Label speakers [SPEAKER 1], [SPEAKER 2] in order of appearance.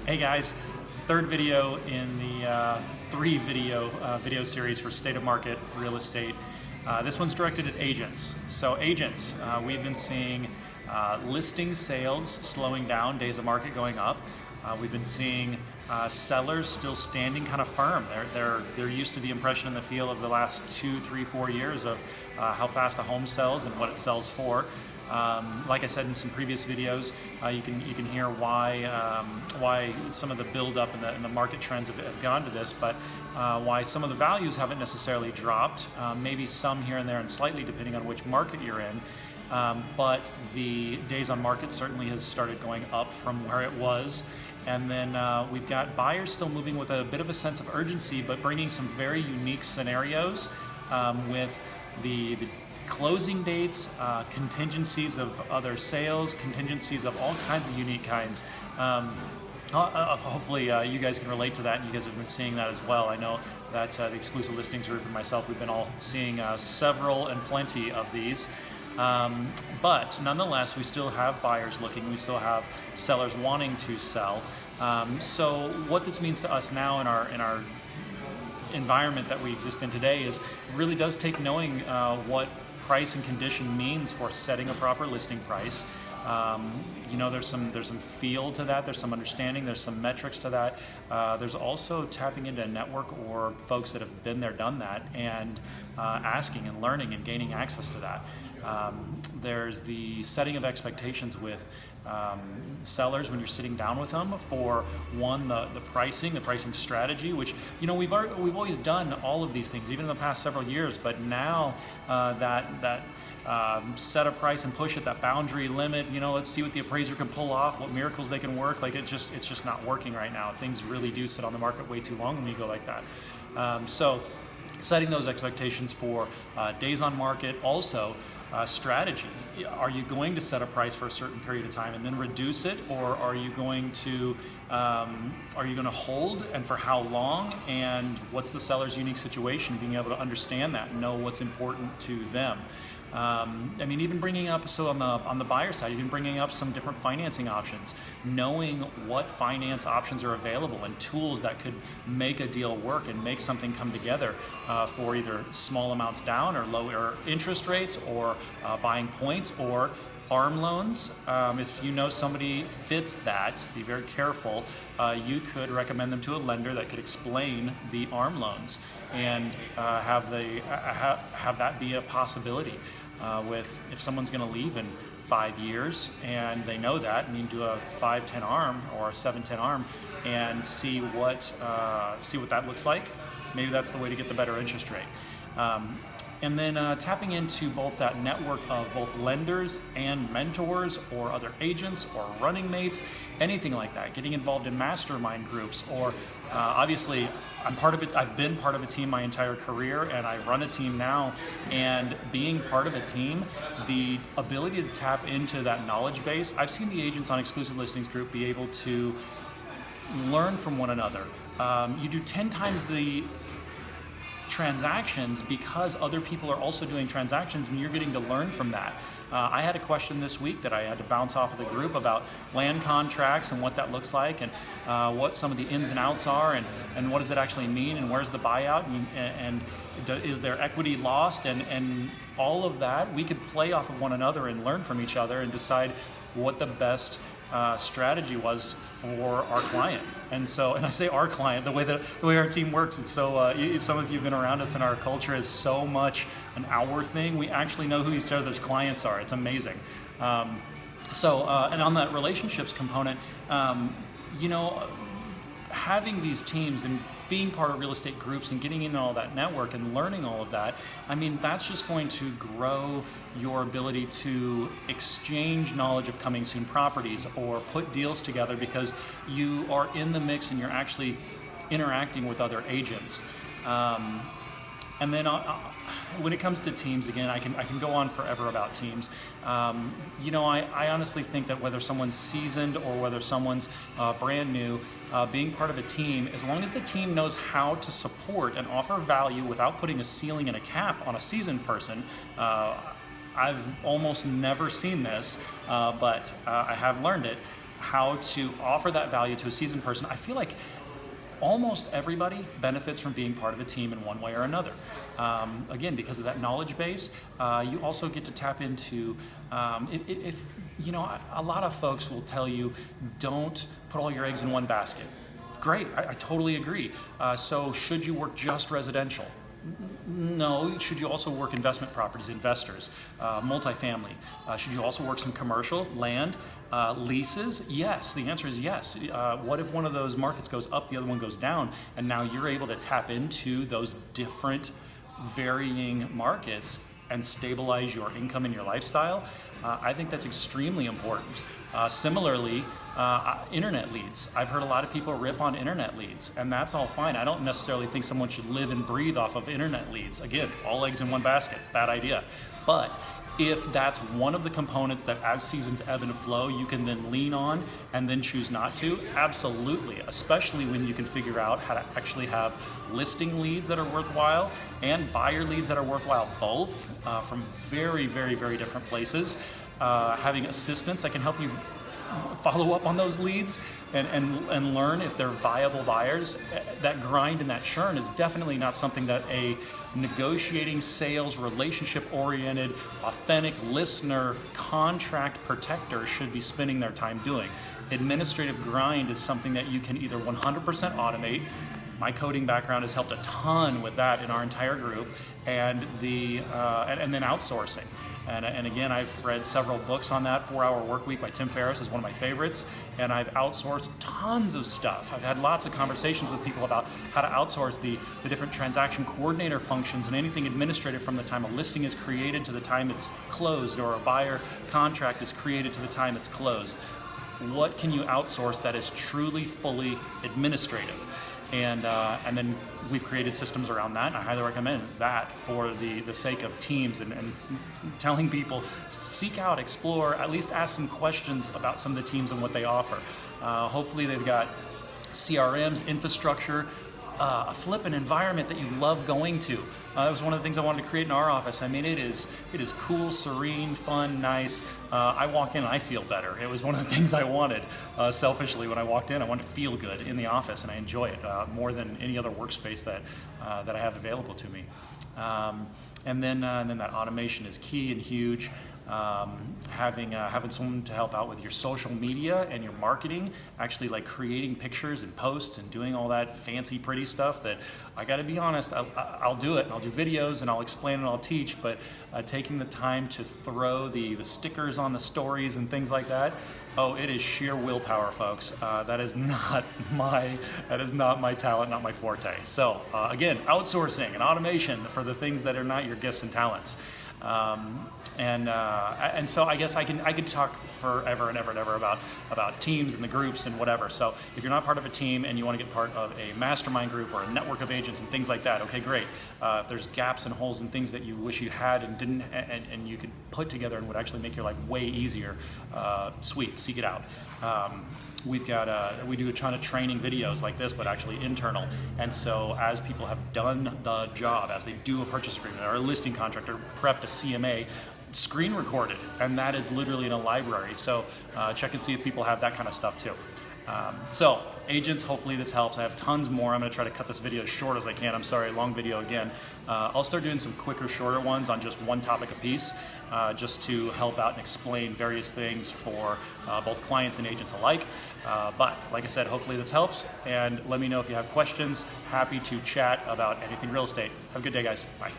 [SPEAKER 1] Hey guys, third video in the three video series for State of Market Real Estate. This one's directed at agents. So agents, we've been seeing listing sales slowing down, days of market going up. We've been seeing sellers still standing kind of firm. They're used to the impression in the field of the last 2, 3, 4 years of how fast a home sells and what it sells for. Like I said in some previous videos, you can hear why some of the build-up and the market trends have gone to this, but why some of the values haven't necessarily dropped. Maybe some here and there, and slightly depending on which market you're in. But the days on market certainly has started going up from where it was. And then we've got buyers still moving with a bit of a sense of urgency, but bringing some very unique scenarios with the closing dates, contingencies of other sales, contingencies of all kinds of unique kinds. Hopefully you guys can relate to that, and you guys have been seeing that as well. I know that the Exclusive Listings Group and myself, we've been all seeing several and plenty of these. But nonetheless, we still have buyers looking, we still have sellers wanting to sell. So what this means to us now in our environment that we exist in today is it really does take knowing what price and condition means for setting a proper listing price. You know, there's some feel to that, there's some understanding, there's some metrics to that. There's also tapping into a network or folks that have been there, done that, and asking and learning and gaining access to that. There's the setting of expectations with sellers when you're sitting down with them for one, the pricing strategy, which, you know, we've always done all of these things even in the past several years, but now set a price and push it, that boundary limit, you know, let's see what the appraiser can pull off, what miracles they can work, like it's just not working right now. Things really do sit on the market way too long when you go like that. So setting those expectations for days on market, also strategy. Are you going to set a price for a certain period of time and then reduce it, or are you going to hold, and for how long, and what's the seller's unique situation? Being able to understand that and know what's important to them. I mean, even bringing up, so on the buyer side, even bringing up some different financing options, knowing what finance options are available and tools that could make a deal work and make something come together for either small amounts down or lower interest rates, or buying points, or ARM loans. If you know somebody fits that, be very careful. You could recommend them to a lender that could explain the ARM loans and have that be a possibility. If someone's going to leave in 5 years and they know that, and you do a 5-10 ARM or a 7-10 ARM and see what that looks like, maybe that's the way to get the better interest rate. And then tapping into both that network of both lenders and mentors or other agents or running mates, anything like that, getting involved in mastermind groups, or obviously I've been part of a team my entire career, and I run a team now, and being part of a team, the ability to tap into that knowledge base, I've seen the agents on Exclusive Listings Group be able to learn from one another. You do 10 times the transactions because other people are also doing transactions, and you're getting to learn from that. I had a question this week that I had to bounce off of the group about land contracts and what that looks like, and what some of the ins and outs are, and what does it actually mean, and where's the buyout, and is there equity lost, and all of that. We could play off of one another and learn from each other and decide what the best strategy was for our client. And I say our client, the way our team works, it's so, some of you have been around us, and our culture is so much an our thing. We actually know who each other's clients are. It's amazing. And on that relationships component, you know, having these teams and being part of real estate groups and getting into all that network and learning all of that, I mean, that's just going to grow your ability to exchange knowledge of coming soon properties or put deals together, because you are in the mix and you're actually interacting with other agents. And then when it comes to teams, again, I can go on forever about teams. You know, I honestly think that whether someone's seasoned or whether someone's brand new, being part of a team, as long as the team knows how to support and offer value without putting a ceiling and a cap on a seasoned person, I've almost never seen this, but I have learned it. how to offer that value to a seasoned person. I feel like almost everybody benefits from being part of a team in one way or another. Again, because of that knowledge base, you also get to tap into, if you know, a lot of folks will tell you, don't put all your eggs in one basket. Great, I totally agree. So should you work just residential? No. Should you also work investment properties, investors, multifamily? Should you also work some commercial, land, leases? Yes, the answer is yes. What if one of those markets goes up, the other one goes down, and now you're able to tap into those different varying markets and stabilize your income and your lifestyle? I think that's extremely important. Similarly, internet leads. I've heard a lot of people rip on internet leads, and that's all fine. I don't necessarily think someone should live and breathe off of internet leads. Again, all eggs in one basket, bad idea. But if that's one of the components that as seasons ebb and flow, you can then lean on and then choose not to, absolutely, especially when you can figure out how to actually have listing leads that are worthwhile and buyer leads that are worthwhile, both from very, very, very different places. Having assistants that can help you follow up on those leads and learn if they're viable buyers. That grind and that churn is definitely not something that a negotiating, sales, relationship-oriented, authentic listener, contract protector should be spending their time doing. Administrative grind is something that you can either 100% automate. My coding background has helped a ton with that in our entire group, and then outsourcing. And again, I've read several books on that. 4-Hour Workweek by Tim Ferriss is one of my favorites, and I've outsourced tons of stuff. I've had lots of conversations with people about how to outsource the different transaction coordinator functions and anything administrative from the time a listing is created to the time it's closed, or a buyer contract is created to the time it's closed. What can you outsource that is truly fully administrative? And then we've created systems around that. And I highly recommend that for the sake of teams and telling people, seek out, explore, at least ask some questions about some of the teams and what they offer. Hopefully they've got CRMs, infrastructure, a flippin' environment that you love going to. That was one of the things I wanted to create in our office. I mean, it is cool, serene, fun, nice. I walk in and I feel better. It was one of the things I wanted selfishly when I walked in. I wanted to feel good in the office, and I enjoy it more than any other workspace that I have available to me. And then that automation is key and huge. Having someone to help out with your social media and your marketing, actually like creating pictures and posts and doing all that fancy pretty stuff that, I gotta be honest, I'll do it, and I'll do videos and I'll explain and I'll teach, but taking the time to throw the stickers on the stories and things like that, oh, it is sheer willpower, folks. That is not my talent, not my forte. So again, outsourcing and automation for the things that are not your gifts and talents. And so I guess I could talk forever and ever and ever about teams and the groups and whatever. So if you're not part of a team and you want to get part of a mastermind group or a network of agents and things like that, okay, great. If there's gaps and holes and things that you wish you had and didn't, and you could put together and would actually make your life way easier, sweet, seek it out. We do a ton of training videos like this, but actually internal. And so as people have done the job, as they do a purchase agreement or a listing contract or prepped a CMA, screen recorded, and that is literally in a library. So check and see if people have that kind of stuff too. So agents, hopefully this helps. I have tons more. I'm going to try to cut this video as short as I can. I'm sorry, long video again. I'll start doing some quicker, shorter ones on just one topic a piece, just to help out and explain various things for both clients and agents alike. But like I said, hopefully this helps, and let me know if you have questions. Happy to chat about anything real estate. Have a good day, guys. Bye.